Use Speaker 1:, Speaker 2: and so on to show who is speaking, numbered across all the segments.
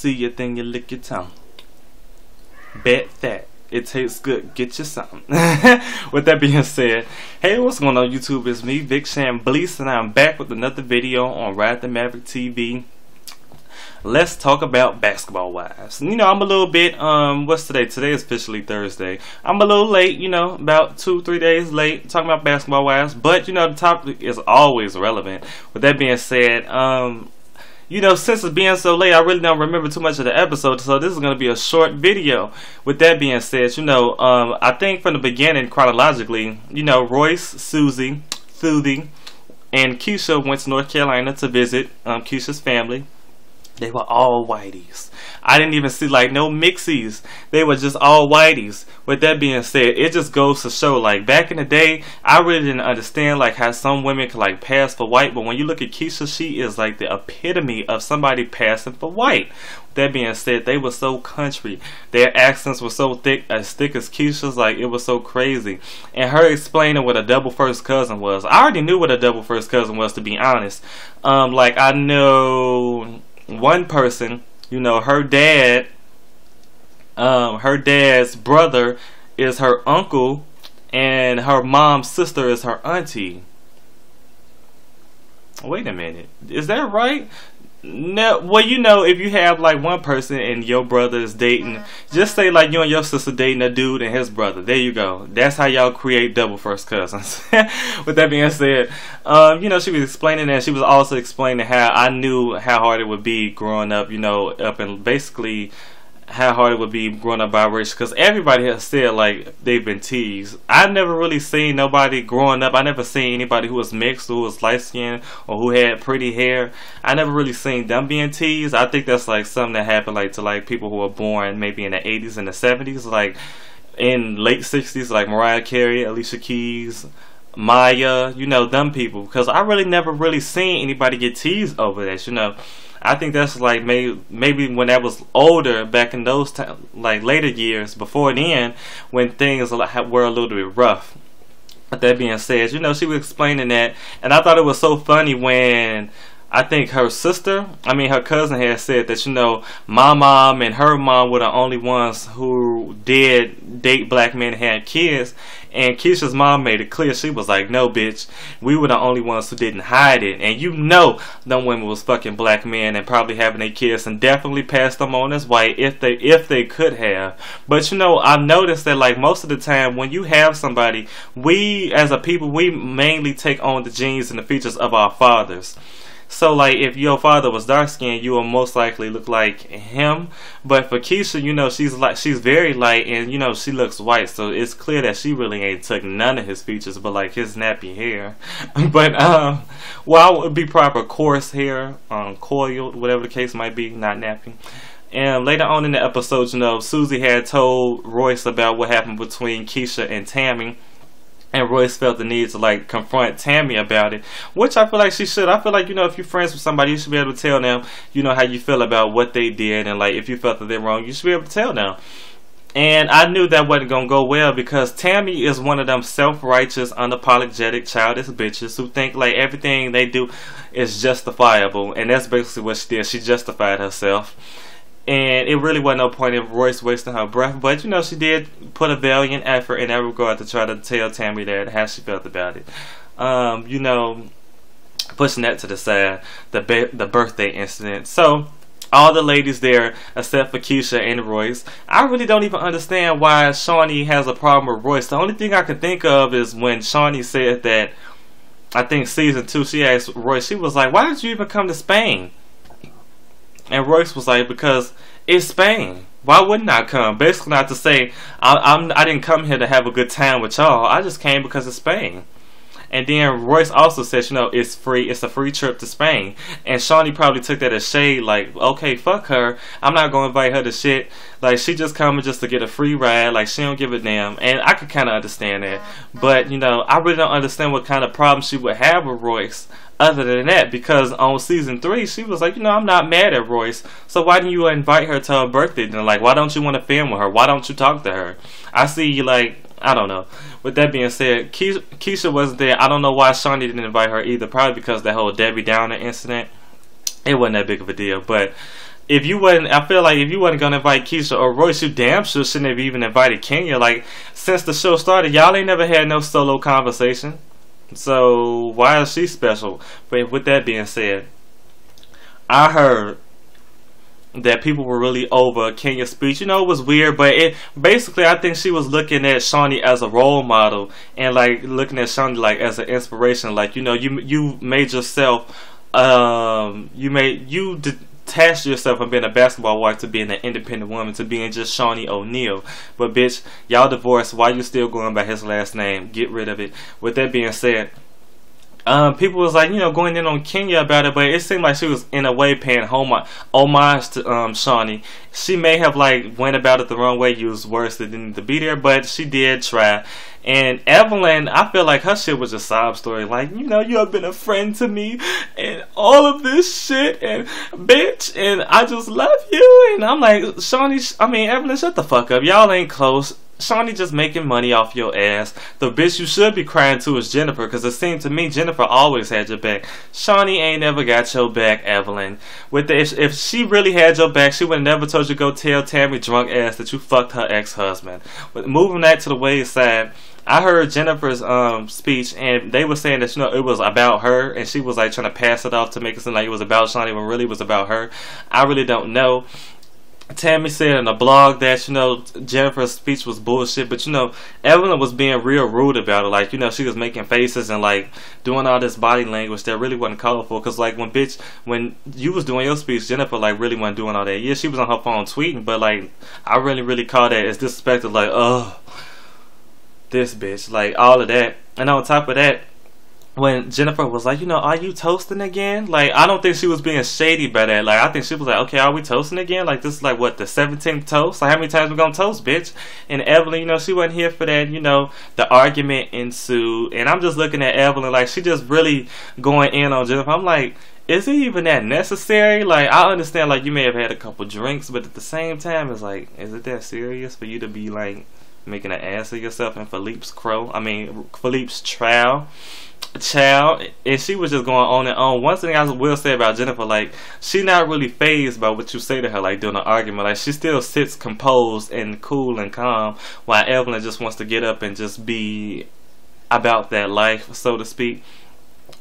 Speaker 1: see you, then you lick your tongue. Bet that. It tastes good. Get you something. With that being said, hey, what's going on YouTube? It's me, Vic Shambliss, and I'm back with another video on Ride the Maverick TV. Let's talk about Basketball Wives. You know, I'm a little bit, what's today? Today is officially Thursday. I'm a little late, you know, about 2-3 days late talking about Basketball Wives. But, you know, the topic is always relevant. With that being said, you know, since it's being so late, I really don't remember too much of the episode, so this is going to be a short video. With that being said, you know, I think from the beginning, chronologically, you know, Royce, Susie, Thudy, and Keisha went to North Carolina to visit Keisha's family. They were all whiteys. I didn't even see like no mixies. They were just all whiteys. With that being said, it just goes to show, like, back in the day, I really didn't understand like how some women could like pass for white, but when you look at Keisha, she is like the epitome of somebody passing for white. With that being said, they were so country. Their accents were so thick as Keisha's, like it was so crazy. And her explaining what a double first cousin was. I already knew what a double first cousin was, to be honest. Like, I know one person, you know, her dad's brother is her uncle, and her mom's sister is her auntie. Wait a minute, is that right? No, well, you know, if you have like one person and your brother is dating, just say like you and your sister dating a dude and his brother. There you go. That's how y'all create double first cousins. With that being said, you know, she was explaining that. She was also explaining how I knew how hard it would be growing up, you know, up in basically how hard it would be growing up biracial, because everybody has said like they've been teased. I never really seen nobody growing up. I never seen anybody who was mixed, who was light skinned, or who had pretty hair. I never really seen them being teased. I think that's like something that happened like to like people who were born maybe in the 80s and the 70s, like in late 60s, like Mariah Carey, Alicia Keys, Maya, you know, them people. Because I really never really seen anybody get teased over that, you know. I think that's like maybe when that was older, back in those like later years, before then, when things were a little bit rough. But that being said, you know, she was explaining that, and I thought it was so funny when I think her cousin had said that, you know, my mom and her mom were the only ones who did date black men and had kids. And Keisha's mom made it clear. She was like, no, bitch, we were the only ones who didn't hide it. And you know them women was fucking black men and probably having their kids and definitely passed them on as white if they could have. But, you know, I've noticed that like most of the time when you have somebody, we as a people, we mainly take on the genes and the features of our fathers. So like if your father was dark skinned, you will most likely look like him. But for Keisha, you know, she's very light, and you know she looks white, so it's clear that she really ain't took none of his features but like his nappy hair. But well, it would be proper coarse hair, coiled, whatever the case might be, not nappy. And later on in the episode, you know, Susie had told Royce about what happened between Keisha and Tammy. And Royce felt the need to like confront Tammy about it, which I feel like she should. I feel like, you know, if you're friends with somebody, you should be able to tell them, you know, how you feel about what they did, and like if you felt that they're wrong, you should be able to tell them. And I knew that wasn't gonna go well, because Tammy is one of them self-righteous, unapologetic, childish bitches who think like everything they do is justifiable, and that's basically what she did. She justified herself. And it really wasn't no point in Royce wasting her breath, but you know, she did put a valiant effort in that regard to try to tell Tammy that how she felt about it. You know, pushing that to the side, the birthday incident. So all the ladies there, except for Keisha and Royce, I really don't even understand why Shawnee has a problem with Royce. The only thing I can think of is when Shawnee said that, I think season 2, she asked Royce, she was like, why did you even come to Spain? And Royce was like, because it's Spain. Why wouldn't I come? Basically not to say, I didn't come here to have a good time with y'all. I just came because it's Spain. And then Royce also said, you know, it's free. It's a free trip to Spain. And Shawnee probably took that as shade, like, okay, fuck her. I'm not going to invite her to shit. Like, she just coming just to get a free ride. Like, she don't give a damn. And I could kind of understand that. But, you know, I really don't understand what kind of problem she would have with Royce. Other than that, because on season 3, she was like, you know, I'm not mad at Royce, so why didn't you invite her to her birthday then? Like, why don't you want to film with her? Why don't you talk to her? I see you, like, I don't know. With that being said, Keisha wasn't there. I don't know why Shawnee didn't invite her either. Probably because that whole Debbie Downer incident. It wasn't that big of a deal. But if you wasn't, I feel like if you wasn't gonna invite Keisha or Royce, you damn sure shouldn't have even invited Kenya. Like, since the show started, y'all ain't never had no solo conversation. So why is she special? But with that being said, I heard that people were really over Kenya's speech. You know, it was weird, but it basically, I think she was looking at Shaunie as a role model and like looking at Shaunie like as an inspiration. Like, you know, you made yourself, you detached yourself from being a basketball wife to being an independent woman to being just Shaunie O'Neal. But bitch, y'all divorced. Why you still going by his last name? Get rid of it. With that being said, people was like, you know, going in on Kenya about it, but it seemed like she was in a way paying homage to Shaunie. She may have like went about it the wrong way, used words that didn't need to be there, but she did try. And Evelyn, I feel like her shit was a sob story. Like, you know, you have been a friend to me and all of this shit and bitch, and I just love you. And I'm like, Evelyn, shut the fuck up. Y'all ain't close. Shaunie just making money off your ass. The bitch you should be crying to is Jennifer, because it seemed to me Jennifer always had your back. Shaunie ain't never got your back, Evelyn. If she really had your back, she would have never told you to go tell Tammy drunk ass that you fucked her ex-husband. But moving that to the wayside, I heard Jennifer's speech, and they were saying that, you know, it was about her, and she was like trying to pass it off to make it seem like it was about Shaunie when really it was about her. I really don't know. Tammy said in a blog that, you know, Jennifer's speech was bullshit, but, you know, Evelyn was being real rude about it. Like, you know, she was making faces and like doing all this body language that really wasn't colorful. Because like when you was doing your speech, Jennifer like really wasn't doing all that. Yeah, she was on her phone tweeting, but like I really call that as disrespectful. Like, oh, this bitch, like all of that. And on top of that, when Jennifer was like, you know, are you toasting again? Like, I don't think she was being shady by that. Like, I think she was like, okay, are we toasting again? Like, this is like, what, the 17th toast? Like, how many times we gonna toast, bitch? And Evelyn, you know, she wasn't here for that. You know, the argument ensued. And I'm just looking at Evelyn like she just really going in on Jennifer. I'm like, is it even that necessary? Like, I understand, like, you may have had a couple drinks, but at the same time, it's like, is it that serious for you to be, like, making an ass of yourself in Philippe's trial? Child, and she was just going on and on. One thing I will say about Jennifer, like, she not really fazed by what you say to her, like during an argument. Like, she still sits composed and cool and calm, while Evelyn just wants to get up and just be about that life, so to speak.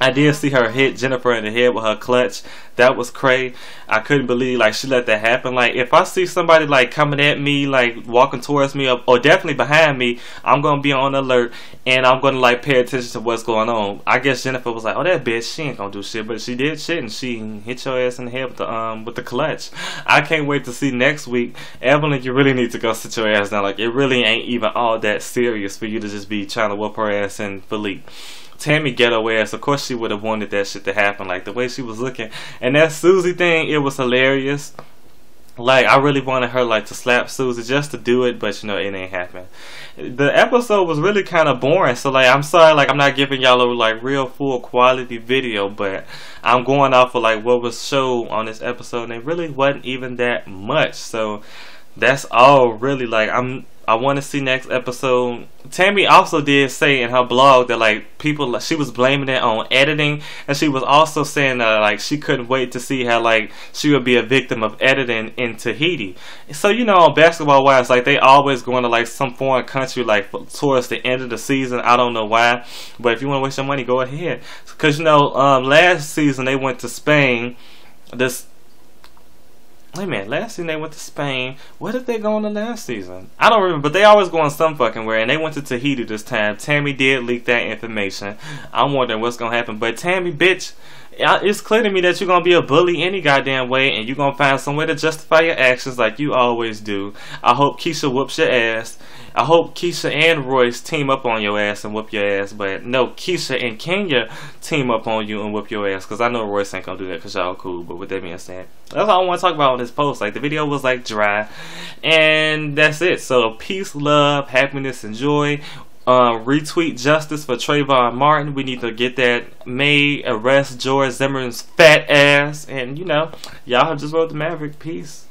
Speaker 1: I did see her hit Jennifer in the head with her clutch. That was crazy. I couldn't believe like she let that happen. Like, if I see somebody like coming at me, like walking towards me, or definitely behind me, I'm gonna be on alert and I'm gonna like pay attention to what's going on. I guess Jennifer was like, oh, that bitch, she ain't gonna do shit, but she did shit and she hit your ass in the head with the clutch. I can't wait to see next week. Evelyn, you really need to go sit your ass down. Like, it really ain't even all that serious for you to just be trying to whoop her ass in Philippe. Tammy ghetto ass, of course she would have wanted that shit to happen. Like, the way she was looking. And that Susie thing, it was hilarious. Like, I really wanted her like to slap Susie just to do it, but you know, it ain't happening. The episode was really kind of boring, so like, I'm sorry, like, I'm not giving y'all a like real full quality video, but I'm going off of like what was shown on this episode, and it really wasn't even that much. So that's all really. Like, I want to see next episode. Tammy also did say in her blog that like she was blaming it on editing, and she was also saying that like she couldn't wait to see how like she would be a victim of editing in Tahiti. So, you know, basketball wise, like, they always going to like some foreign country like towards the end of the season. I don't know why, but if you want to waste your money, go ahead. Because, you know, last season they went to Spain. Last season they went to Spain. Where did they go on the last season? I don't remember, but they always go on some fucking where, and they went to Tahiti this time. Tammy did leak that information. I'm wondering what's gonna happen. But Tammy, bitch, it's clear to me that you're gonna be a bully any goddamn way, and you're gonna find some way to justify your actions like you always do. I hope Keisha whoops your ass. I hope Keisha and Royce team up on your ass and whoop your ass. But no, Keisha and Kenya team up on you and whoop your ass. Because I know Royce ain't going to do that because y'all cool. But with that being said, that's all I want to talk about on this post. Like, the video was like dry. And that's it. So peace, love, happiness, and joy. Retweet justice for Trayvon Martin. We need to get that made. Arrest George Zimmerman's fat ass. And, you know, y'all have just wrote the Maverick. Peace.